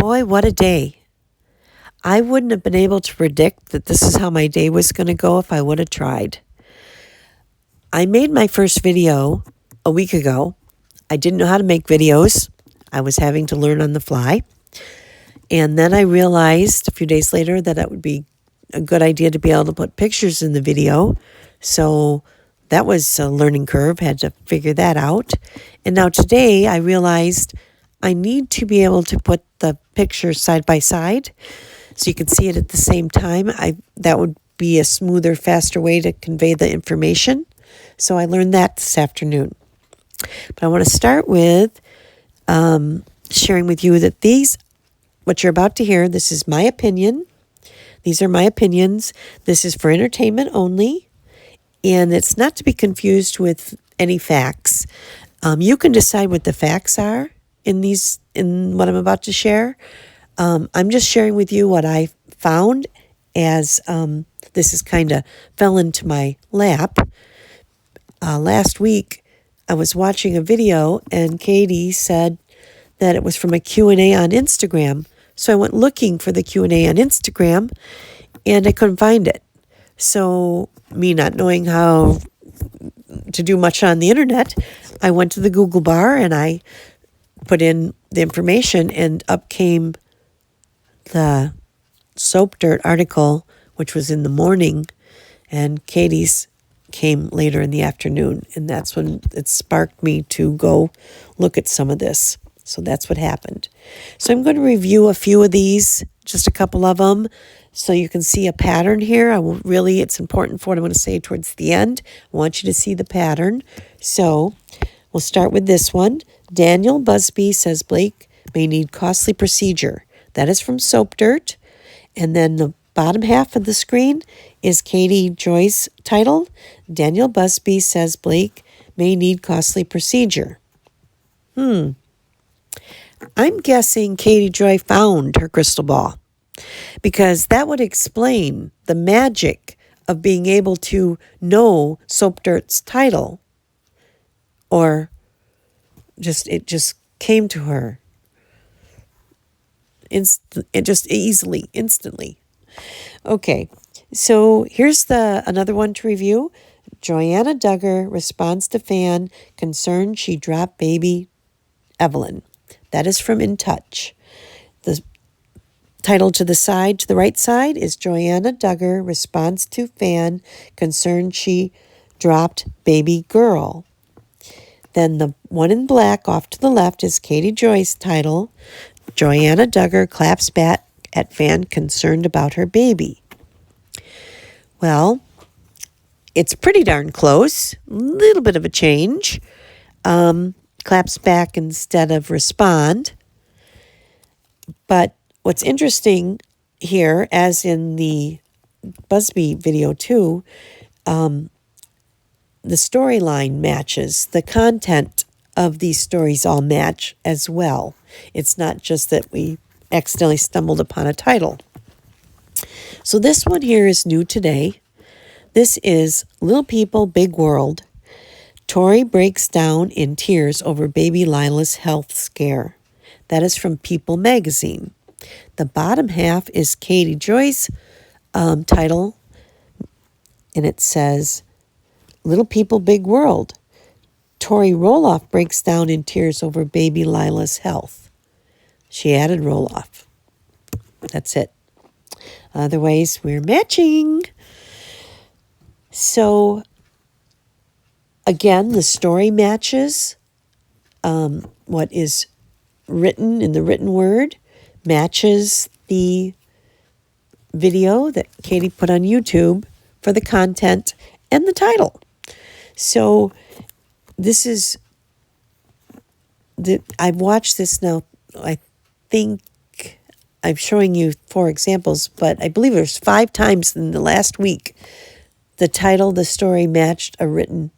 boy, what a day. I wouldn't have been able to predict that this is how my day was going to go if I would have tried. I made my first video a week ago. I didn't know how to make videos. I was having to learn on the fly. And then I realized a few days later that it would be a good idea to be able to put pictures in the video. So that was a learning curve, had to figure that out. And now today I realized I need to be able to put the pictures side by side so you can see it at the same time. That would be a smoother, faster way to convey the information. So I learned that this afternoon. But I want to start with sharing with you that what you're about to hear, this is my opinion. These are my opinions. This is for entertainment only, and it's not to be confused with any facts. You can decide what the facts are in what I'm about to share. I'm just sharing with you what I found as this is kind of fell into my lap. Last week, I was watching a video, and Katie said that it was from a Q&A on Instagram. So I went looking for the Q&A on Instagram, and I couldn't find it. So me not knowing how to do much on the internet, I went to the Google bar and I put in the information, and up came the Soap Dirt article, which was in the morning, and Katie's came later in the afternoon, and that's when it sparked me to go look at some of this. So that's what happened. So I'm going to review a few of these, just a couple of them, so you can see a pattern here. It's important for what I'm going to say towards the end. I want you to see the pattern. So we'll start with this one. Daniel Busby says Blake may need costly procedure. That is from Soap Dirt. And then the bottom half of the screen is Katie Joy's title. Daniel Busby says Blake may need costly procedure. I'm guessing Katie Joy found her crystal ball, because that would explain the magic of being able to know Soap Dirt's title, or it just came to her instantly. Okay, so here's another one to review. Joanna Duggar responds to fan concerned she dropped baby Evelyn. That is from In Touch. The title to the right side is Joanna Duggar responds to fan concerned she dropped baby girl. Then the one in black off to the left is Katie Joy's title. Joanna Duggar claps back at fan concerned about her baby. Well, it's pretty darn close. A little bit of a change. Claps back instead of respond. But what's interesting here, as in the Busby video too, the storyline matches. The content of these stories all match as well. It's not just that we accidentally stumbled upon a title. So this one here is new today. This is Little People, Big World. Tori breaks down in tears over baby Lila's health scare. That is from People magazine. The bottom half is Katie Joy's title, and it says, Little People, Big World. Tori Roloff breaks down in tears over baby Lila's health. She added Roloff. That's it. Otherwise, we're matching. So, again, the story matches. What is written in the written word matches the video that Katie put on YouTube for the content and the title. So this is I've watched this now. I think I'm showing you 4 examples, but I believe there's 5 times in the last week the title, the story matched a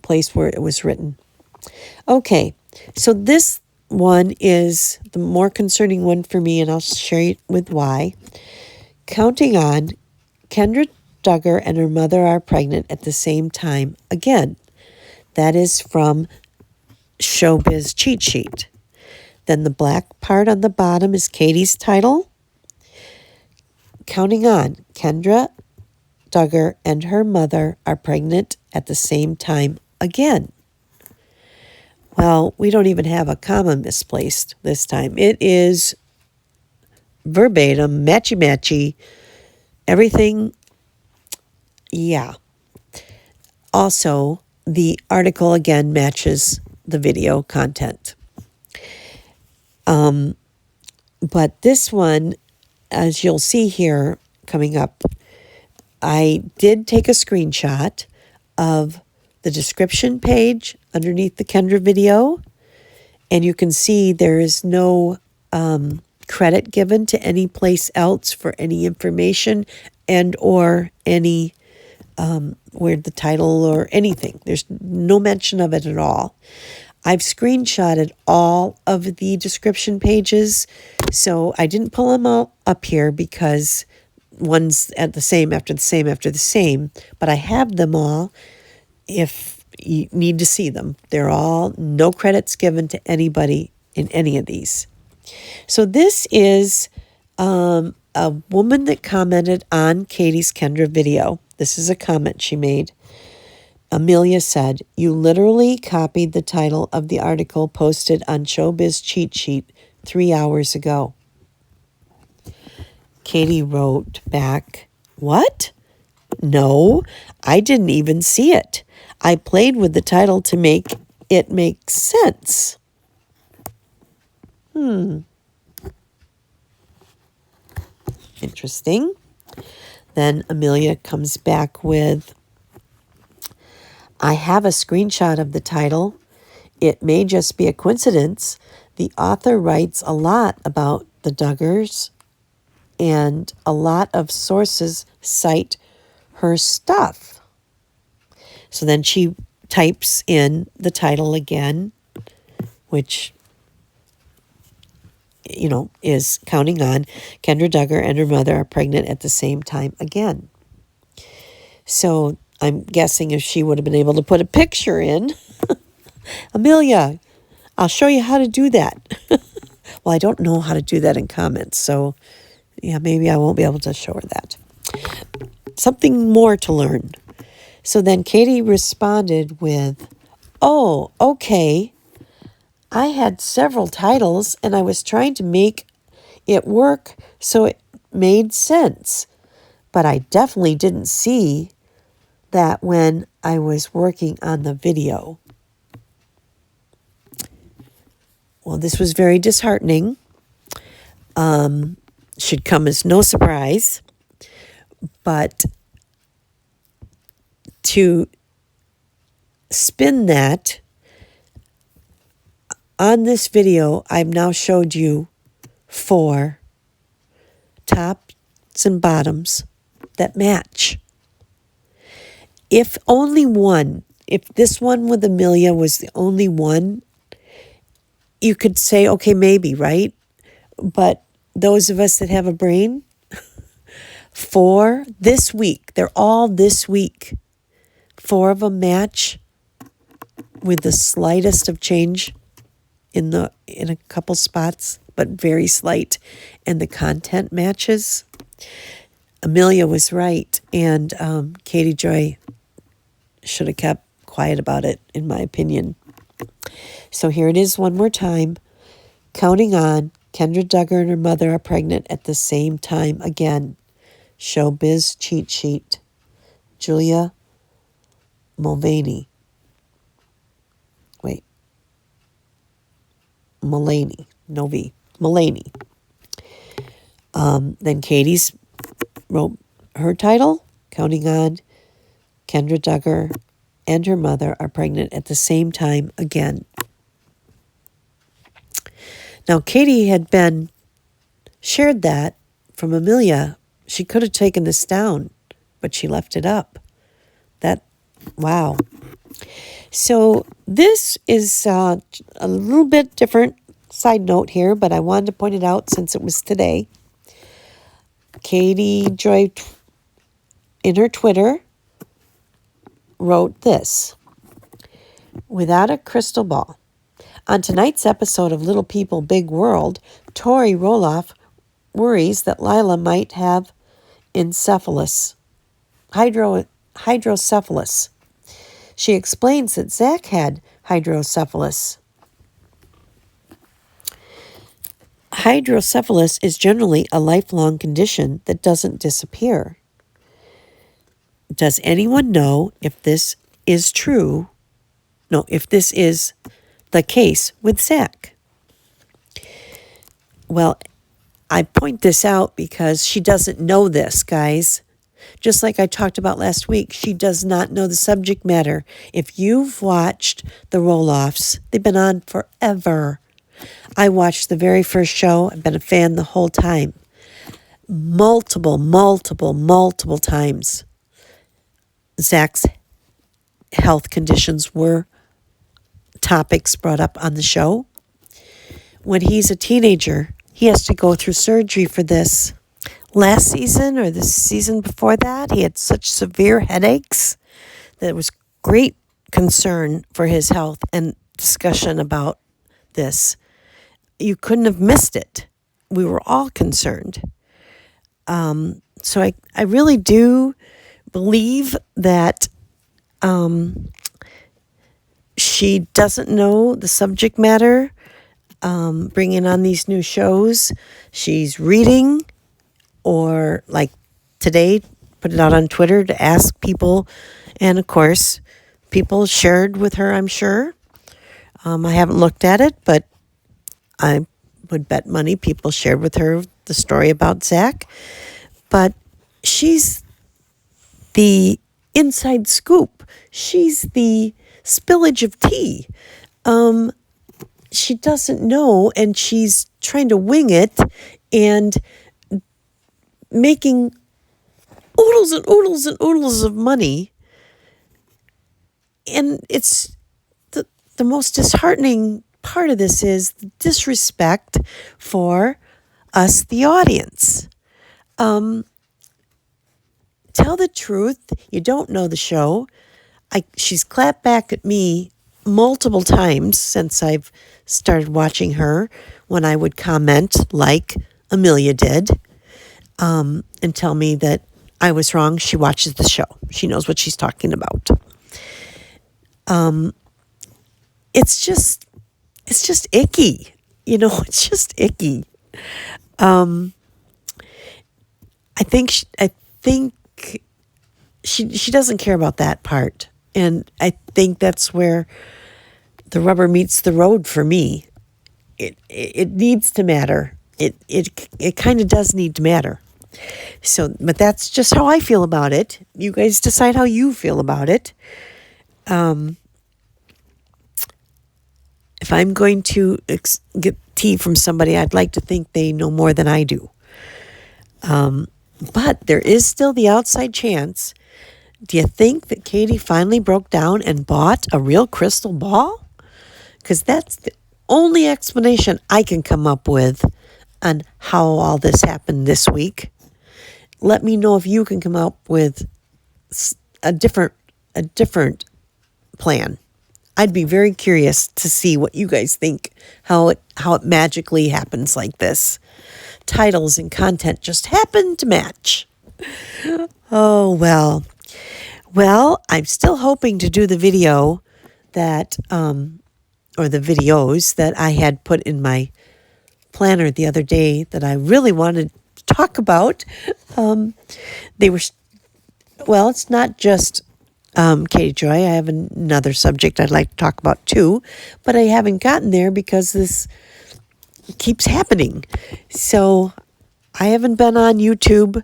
place where it was written. Okay, so this one is the more concerning one for me, and I'll share it with why. Counting on, Kendra Duggar and her mother are pregnant at the same time again. That is from Showbiz Cheat Sheet. Then the black part on the bottom is Katie's title. Counting on, Kendra Duggar and her mother are pregnant at the same time again. Well, we don't even have a comma misplaced this time. It is verbatim, matchy-matchy, everything. Yeah. Also, the article again matches the video content. But this one, as you'll see here coming up, I did take a screenshot of the description page underneath the Kendra video, and you can see there is no credit given to any place else for any information and or any where the title or anything. There's no mention of it at all. I've screenshotted all of the description pages, so I didn't pull them all up here because one's at the same after the same after the same, but I have them all if you need to see them. They're all no credits given to anybody in any of these. So this is a woman that commented on Katie's Kendra video. This is a comment she made. Amelia said, "You literally copied the title of the article posted on Showbiz Cheat Sheet 3 hours ago." Katie wrote back, "What? No, I didn't even see it. I played with the title to make it make sense." Interesting. Then Amelia comes back with, "I have a screenshot of the title. It may just be a coincidence. The author writes a lot about the Duggars, and a lot of sources cite her stuff." So then she types in the title again, which, is counting on Kendra Duggar and her mother are pregnant at the same time again. So I'm guessing if she would have been able to put a picture in, Amelia, I'll show you how to do that. Well, I don't know how to do that in comments, so yeah, maybe I won't be able to show her that. Something more to learn. So then Katie responded with, "Oh, okay. I had several titles and I was trying to make it work so it made sense. But I definitely didn't see that when I was working on the video." Well, this was very disheartening. Should come as no surprise. But to spin that, on this video, I've now showed you 4 tops and bottoms that match. If only one, if this one with Amelia was the only one, you could say, okay, maybe, right? But those of us that have a brain, 4 this week, they're all this week. 4 of them match with the slightest of change in a couple spots, but very slight, and the content matches. Amelia was right, and Katie Joy should have kept quiet about it, in my opinion. So here it is one more time. Counting on, Kendra Duggar and her mother are pregnant at the same time again. Showbiz Cheat Sheet. Julia Mulvaney. Wait. Mullaney. No V. Mullaney. Then Katie's wrote her title. Counting on, Kendra Duggar and her mother are pregnant at the same time again. Now, Katie had been shared that from Amelia. She could have taken this down, but she left it up. Wow. So this is a little bit different side note here, but I wanted to point it out since it was today. Katie Joy, in her Twitter, wrote this: "Without a crystal ball, On tonight's episode of Little People, Big World, Tori Roloff worries that Lila might have hydrocephalus. She explains that Zach had hydrocephalus. Hydrocephalus is generally a lifelong condition that doesn't disappear. Does anyone know if this is true? No, if this is the case with Zach? Well, I point this out because she doesn't know this, guys. Just like I talked about last week, she does not know the subject matter. If you've watched the Roloffs, they've been on forever. I watched the very first show. I've been a fan the whole time. Multiple times. Zach's health conditions were topics brought up on the show. When he's a teenager, he has to go through surgery for this. Last season or the season before that, he had such severe headaches that it was great concern for his health and discussion about this. You couldn't have missed it. We were all concerned. So I really do believe that she doesn't know the subject matter, bringing on these new shows. She's reading, or like today, put it out on Twitter to ask people. And of course, people shared with her, I'm sure. I haven't looked at it, but I would bet money people shared with her the story about Zach. But she's the inside scoop. She's the spillage of tea. She doesn't know, and she's trying to wing it and making oodles and oodles and oodles of money. And it's the most disheartening part of this is the disrespect for us, the audience. Tell the truth. You don't know the show. She's clapped back at me multiple times since I've started watching her when I would comment like Amelia did, and tell me that I was wrong. She watches the show. She knows what she's talking about. It's just icky. It's just icky. I think she doesn't care about that part. And I think that's where the rubber meets the road for me. It needs to matter. It kind of does need to matter. So, but that's just how I feel about it. You guys decide how you feel about it. If I'm going to get tea from somebody, I'd like to think they know more than I do. But there is still the outside chance. Do you think that Katie finally broke down and bought a real crystal ball? Because that's the only explanation I can come up with on how all this happened this week. Let me know if you can come up with a different plan. I'd be very curious to see what you guys think, how it magically happens like this. Titles and content just happen to match. Oh, well. Well, I'm still hoping to do the video that, or the videos that I had put in my planner the other day that I really wanted to talk about. They were, well, it's not just Katie Joy. I have another subject I'd like to talk about too, but I haven't gotten there because this keeps happening. So I haven't been on YouTube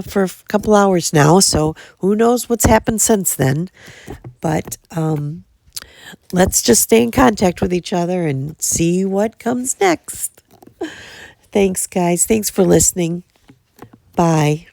for a couple hours now, so who knows what's happened since then. But let's just stay in contact with each other and see what comes next. Thanks, guys. Thanks for listening. Bye.